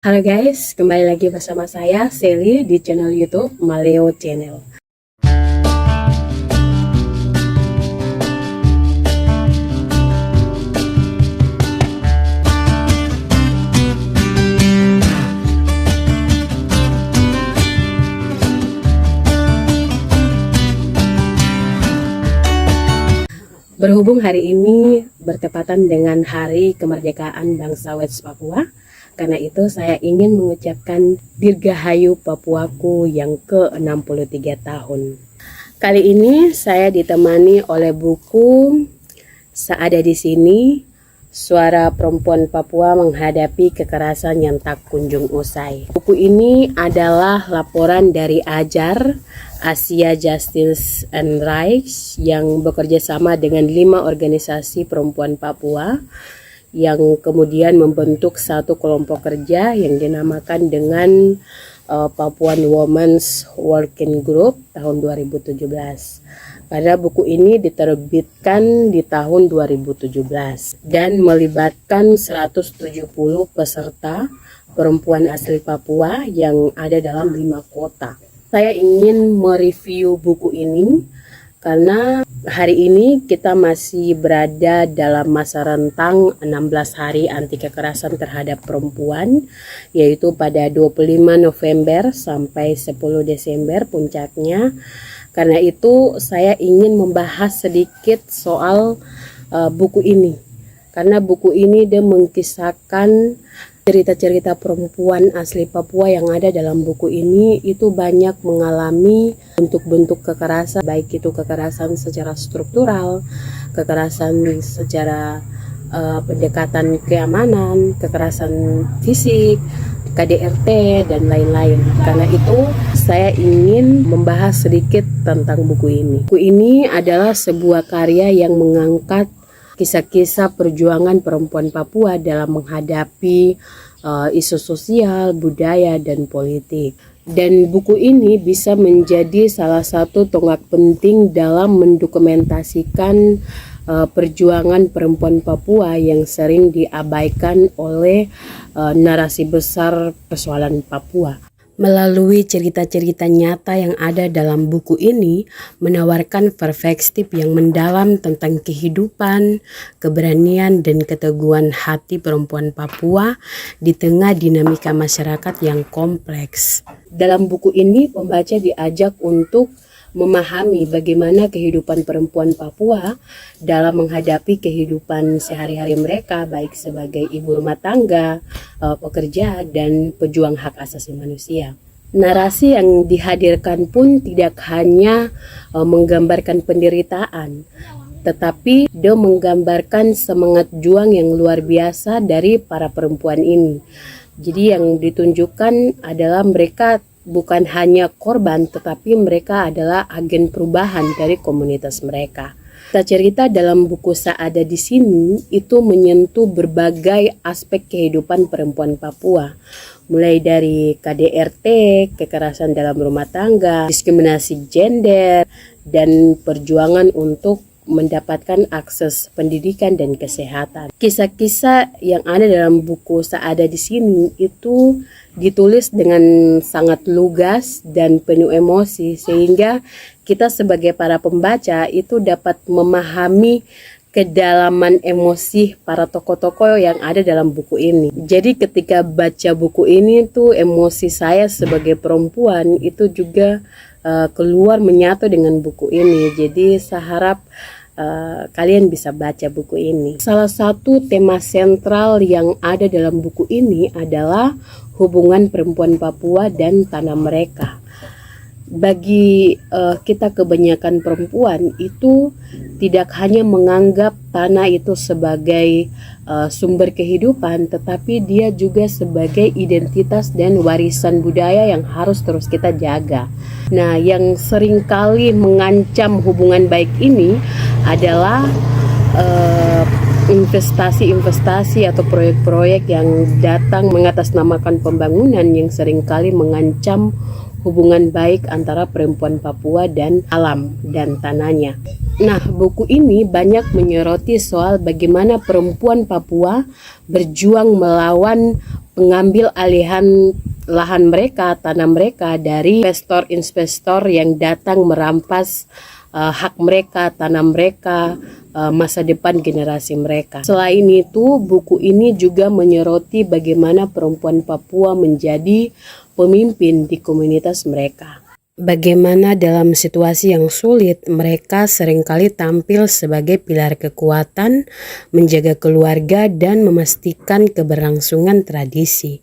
Halo guys, kembali lagi bersama saya Sally di channel YouTube Maleo Channel. Berhubung hari ini bertepatan dengan Hari Kemerdekaan Bangsa West Papua, karena itu saya ingin mengucapkan Dirgahayu Papuaku yang ke-63 tahun. Kali ini saya ditemani oleh buku Seada di Sini, Suara Perempuan Papua Menghadapi Kekerasan yang Tak Kunjung Usai. Buku ini adalah laporan dari AJAR, Asia Justice and Rights, yang bekerja sama dengan 5 organisasi perempuan Papua yang kemudian membentuk satu kelompok kerja yang dinamakan dengan Papuan Women's Working Group tahun 2017. Pada buku ini diterbitkan di tahun 2017 dan melibatkan 170 peserta perempuan asli Papua yang ada dalam 5 kota. Saya ingin mereview buku ini karena hari ini kita masih berada dalam masa rentang 16 hari anti kekerasan terhadap perempuan, yaitu pada 25 November sampai 10 Desember puncaknya. Karena itu saya ingin membahas sedikit soal buku ini. Karena buku ini dia mengkisahkan cerita-cerita perempuan asli Papua yang ada dalam buku ini itu banyak mengalami bentuk-bentuk kekerasan, baik itu kekerasan secara struktural, kekerasan secara pendekatan keamanan, kekerasan fisik, KDRT, dan lain-lain. Karena itu saya ingin membahas sedikit tentang buku ini. Buku ini adalah sebuah karya yang mengangkat kisah-kisah perjuangan perempuan Papua dalam menghadapi isu sosial, budaya, dan politik. Dan buku ini bisa menjadi salah satu tonggak penting dalam mendokumentasikan perjuangan perempuan Papua yang sering diabaikan oleh narasi besar persoalan Papua. Melalui cerita-cerita nyata yang ada dalam buku ini menawarkan perspektif yang mendalam tentang kehidupan, keberanian, dan keteguhan hati perempuan Papua di tengah dinamika masyarakat yang kompleks. Dalam buku ini pembaca diajak untuk memahami bagaimana kehidupan perempuan Papua dalam menghadapi kehidupan sehari-hari mereka, baik sebagai ibu rumah tangga, pekerja, dan pejuang hak asasi manusia. Narasi yang dihadirkan pun tidak hanya menggambarkan penderitaan, tetapi dia menggambarkan semangat juang yang luar biasa dari para perempuan ini. Jadi yang ditunjukkan adalah mereka bukan hanya korban, tetapi mereka adalah agen perubahan dari komunitas mereka. Cerita dalam buku Seada di Sini itu menyentuh berbagai aspek kehidupan perempuan Papua, mulai dari KDRT, kekerasan dalam rumah tangga, diskriminasi gender, dan perjuangan untuk mendapatkan akses pendidikan dan kesehatan. Kisah-kisah yang ada dalam buku Seada di Sini itu ditulis dengan sangat lugas dan penuh emosi, sehingga kita sebagai para pembaca itu dapat memahami kedalaman emosi para tokoh-tokoh yang ada dalam buku ini. Jadi ketika baca buku ini tuh emosi saya sebagai perempuan itu juga keluar menyatu dengan buku ini. Jadi saya harap kalian bisa baca buku ini. Salah satu tema sentral yang ada dalam buku ini adalah hubungan perempuan Papua dan tanah mereka. Bagi kita kebanyakan perempuan itu tidak hanya menganggap tanah itu sebagai sumber kehidupan, tetapi dia juga sebagai identitas dan warisan budaya yang harus terus kita jaga. Nah, yang seringkali mengancam hubungan baik ini adalah investasi-investasi atau proyek-proyek yang datang mengatasnamakan pembangunan yang seringkali mengancam hubungan baik antara perempuan Papua dan alam dan tanahnya. Nah, buku ini banyak menyoroti soal bagaimana perempuan Papua berjuang melawan pengambil alihan lahan mereka, tanah mereka dari investor-investor yang datang merampas hak mereka, tanah mereka, masa depan generasi mereka. Selain itu, buku ini juga menyoroti bagaimana perempuan Papua menjadi pemimpin di komunitas mereka. Bagaimana dalam situasi yang sulit, mereka seringkali tampil sebagai pilar kekuatan, menjaga keluarga, dan memastikan keberlangsungan tradisi.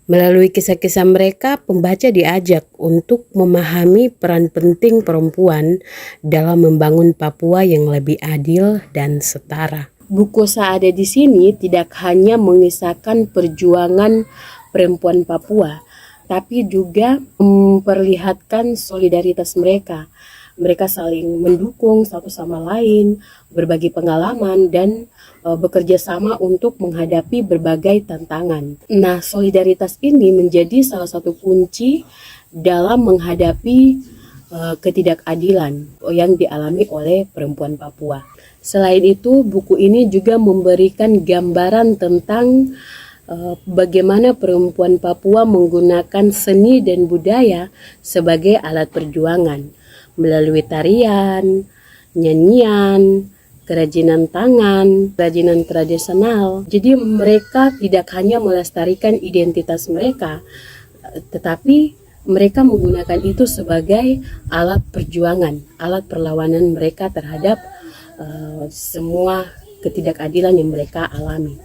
Melalui kisah-kisah mereka, pembaca diajak untuk memahami peran penting perempuan dalam membangun Papua yang lebih adil dan setara. Buku Saada di sini tidak hanya mengisahkan perjuangan perempuan Papua, tapi juga memperlihatkan solidaritas mereka. Mereka saling mendukung satu sama lain, berbagi pengalaman, dan bekerja sama untuk menghadapi berbagai tantangan. Nah, solidaritas ini menjadi salah satu kunci dalam menghadapi ketidakadilan yang dialami oleh perempuan Papua. Selain itu, buku ini juga memberikan gambaran tentang bagaimana perempuan Papua menggunakan seni dan budaya sebagai alat perjuangan melalui tarian, nyanyian, kerajinan tangan, kerajinan tradisional. Jadi mereka tidak hanya melestarikan identitas mereka, tetapi mereka menggunakan itu sebagai alat perjuangan, alat perlawanan mereka terhadap semua ketidakadilan yang mereka alami.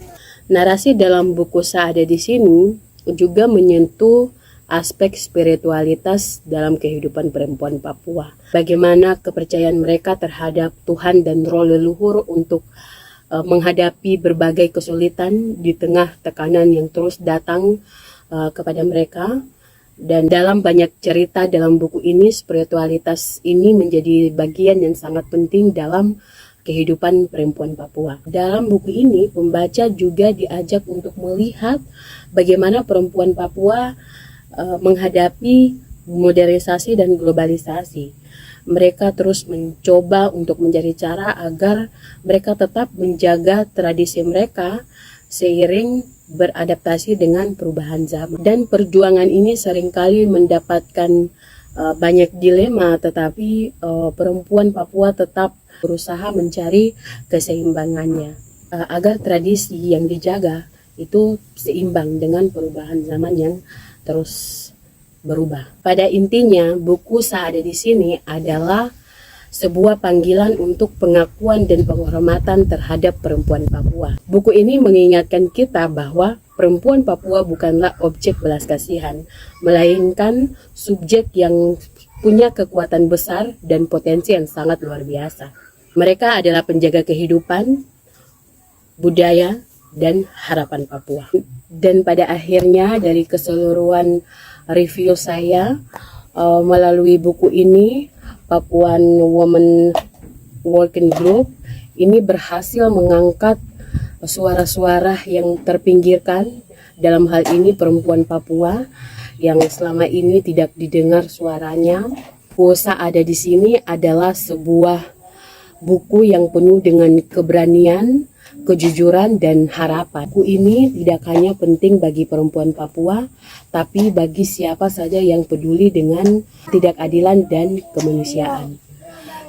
Narasi dalam buku Saada di sini juga menyentuh aspek spiritualitas dalam kehidupan perempuan Papua. Bagaimana kepercayaan mereka terhadap Tuhan dan roh leluhur untuk menghadapi berbagai kesulitan di tengah tekanan yang terus datang kepada mereka. Dan dalam banyak cerita dalam buku ini, spiritualitas ini menjadi bagian yang sangat penting dalam kehidupan perempuan Papua. Dalam buku ini, pembaca juga diajak untuk melihat bagaimana perempuan Papua menghadapi modernisasi dan globalisasi. Mereka terus mencoba untuk mencari cara agar mereka tetap menjaga tradisi mereka seiring beradaptasi dengan perubahan zaman. Dan perjuangan ini seringkali mendapatkan banyak dilema, tetapi perempuan Papua tetap berusaha mencari keseimbangannya agar tradisi yang dijaga itu seimbang dengan perubahan zaman yang terus berubah. Pada intinya, buku Saada di sini adalah sebuah panggilan untuk pengakuan dan penghormatan terhadap perempuan Papua. Buku ini mengingatkan kita bahwa perempuan Papua bukanlah objek belas kasihan, melainkan subjek yang punya kekuatan besar dan potensi yang sangat luar biasa. Mereka adalah penjaga kehidupan, budaya, dan harapan Papua. Dan pada akhirnya dari keseluruhan review saya melalui buku ini, Papuan Women Working Group ini berhasil mengangkat suara-suara yang terpinggirkan, dalam hal ini perempuan Papua yang selama ini tidak didengar suaranya. Buku Saada di sini adalah sebuah buku yang penuh dengan keberanian, kejujuran, dan harapan. Buku ini tidak hanya penting bagi perempuan Papua, tapi bagi siapa saja yang peduli dengan ketidakadilan dan kemanusiaan.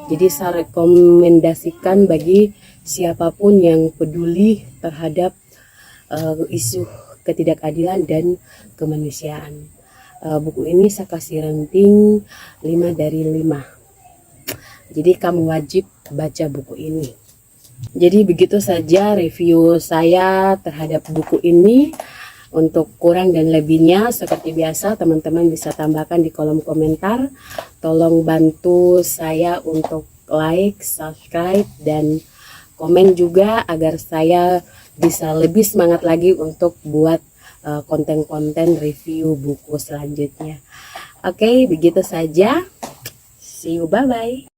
Jadi saya rekomendasikan bagi siapapun yang peduli terhadap isu ketidakadilan dan kemanusiaan. Buku ini saya kasih rating 5 dari 5. Jadi kamu wajib baca buku ini. Jadi begitu saja review saya terhadap buku ini. Untuk kurang dan lebihnya seperti biasa teman-teman bisa tambahkan di kolom komentar. Tolong bantu saya untuk like, subscribe, dan komen juga agar saya bisa lebih semangat lagi untuk buat konten-konten review buku selanjutnya. Oke, begitu saja. See you, bye-bye.